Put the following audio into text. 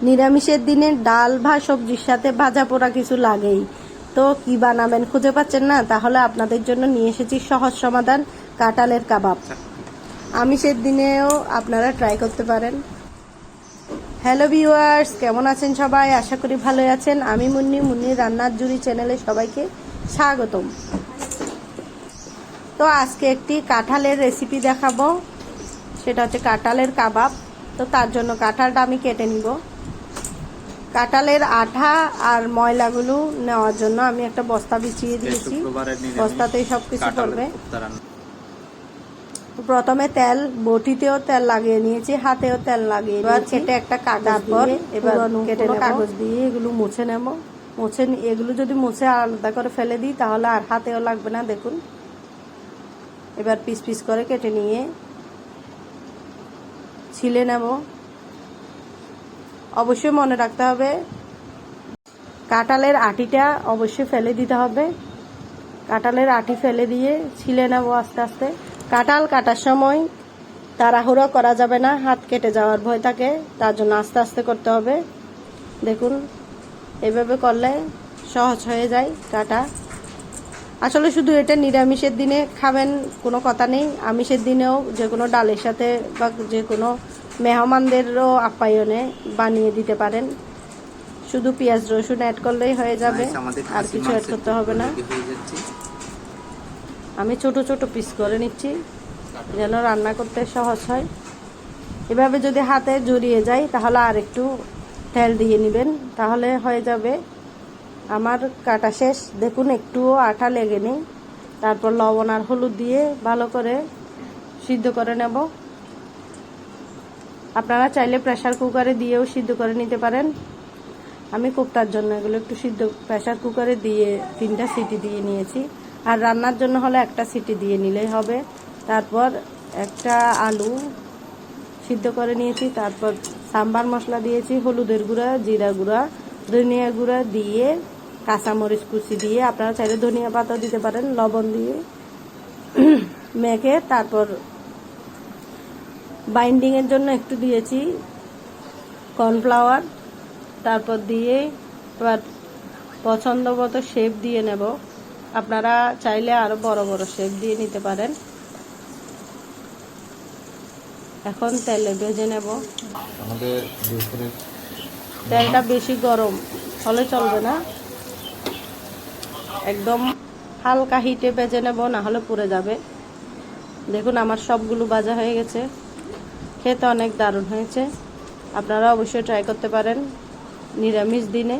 নিরামিষের দিনে ডাল বা সবজির সাথে ভাজা পোড়া কিছু লাগেই। তো কি বানাবেন খুঁজে পাচ্ছেন না? তাহলে আপনাদের জন্য নিয়ে এসেছি সহজ সমাধান, কাঁঠালের কাবাব। আমিষের দিনেও আপনারা ট্রাই করতে পারেন। হ্যালো ভিউয়ার্স, কেমন আছেন সবাই? আশা করি ভালোই আছেন। আমি মুন্নির রান্নার জুড়ি চ্যানেলে সবাইকে স্বাগতম। তো আজকে একটি কাঁঠালের রেসিপি দেখাবো, সেটা হচ্ছে কাঁঠালের কাবাব। তো তার জন্য কাঁঠালটা আমি কেটে নিব। কাঁঠালের আঠা আর ময়লাগুলো নেওয়ার জন্য আমি একটা বস্তা বিছিয়ে দিয়েছি, বস্তাতেই সব কিছু পড়বে। প্রথমে তেল, বটিতেও তেল লাগিয়ে নিয়েছি, হাতেও তেল লাগিয়ে এবার কেটে একটা কাগজ দিয়ে, এবার কেটে কাগজ দিয়ে এগুলো মুছে নেব। এগুলো যদি মুছে আলাদা করে ফেলে দিই তাহলে আর হাতেও লাগবে না। দেখুন, এবার পিস পিস করে কেটে নিয়ে ছিলে নেব। অবশ্যই মনে রাখতে হবে কাঁঠালের আটিটা অবশ্যই ফেলে দিতে হবে। কাঁঠালের আটি ফেলে দিয়ে ছিলে নেব আস্তে আস্তে। কাঁঠাল কাটার সময় তাড়াহুড়ো করা যাবে না, হাত কেটে যাওয়ার ভয় থাকে, তার জন্য আস্তে আস্তে করতে হবে। দেখুন, এভাবে করলে সহজ হয়ে যায় কাটা। আসলে শুধু এটা নিরামিষের দিনে খাবেন কোনো কথা নেই, আমিষের দিনেও যে কোনো ডালের সাথে বা যে কোনো মেহমানদেরও আপ্যায়নে বানিয়ে দিতে পারেন। শুধু পেঁয়াজ রসুন অ্যাড করলেই হয়ে যাবে, আর কিছু অ্যাড করতে হবে না। আমি ছোট ছোট পিস করে নিচ্ছি যেন রান্না করতে সহজ হয়। এভাবে যদি হাতে জড়িয়ে যায় তাহলে আর একটু তেল দিয়ে নেবেন, তাহলে হয়ে যাবে। আমার কাটা শেষ। দেখুন, একটুও আঠা লেগে নেই। তারপর লবণ আর হলুদ দিয়ে ভালো করে সিদ্ধ করে নেব। আপনারা চাইলে প্রেসার কুকারে দিয়েও সিদ্ধ করে নিতে পারেন। আমি কোপ্তার জন্য এগুলো একটু সিদ্ধ প্রেসার কুকারে দিয়ে 3টা সিটি দিয়ে নিয়েছি, আর রান্নার জন্য হলে একটা সিটি দিয়ে নিলেই হবে। তারপর একটা আলু সিদ্ধ করে নিয়েছি, তারপর সাম্বার মশলা দিয়েছি, হলুদের গুঁড়া, জিরা গুঁড়া, ধনিয়া গুঁড়া দিয়ে, কাঁচামরিচ কুচি দিয়ে, আপনারা চাইলে ধনিয়া পাতাও দিতে পারেন, লবণ দিয়ে মেখে তারপর বাইন্ডিংয়ের জন্য একটু দিয়েছি কর্নফ্লাওয়ার। তারপর দিয়ে এবার পছন্দ মতো শেপ দিয়ে নেব। আপনারা চাইলে আরো বড় বড় শেপ দিয়ে নিতে পারেন। এখন তেলে ভেজে নেব। তেলটা বেশি গরম হলে চলবে না, একদম হালকা হিটে ভেজে নেব, না হলে পুড়ে যাবে। দেখুন, আমার সবগুলো ভাজা হয়ে গেছে। খেতে অনেক দারুণ হয়েছে। আপনারা অবশ্যই ট্রাই করতে পারেন নিরামিষ দিনে।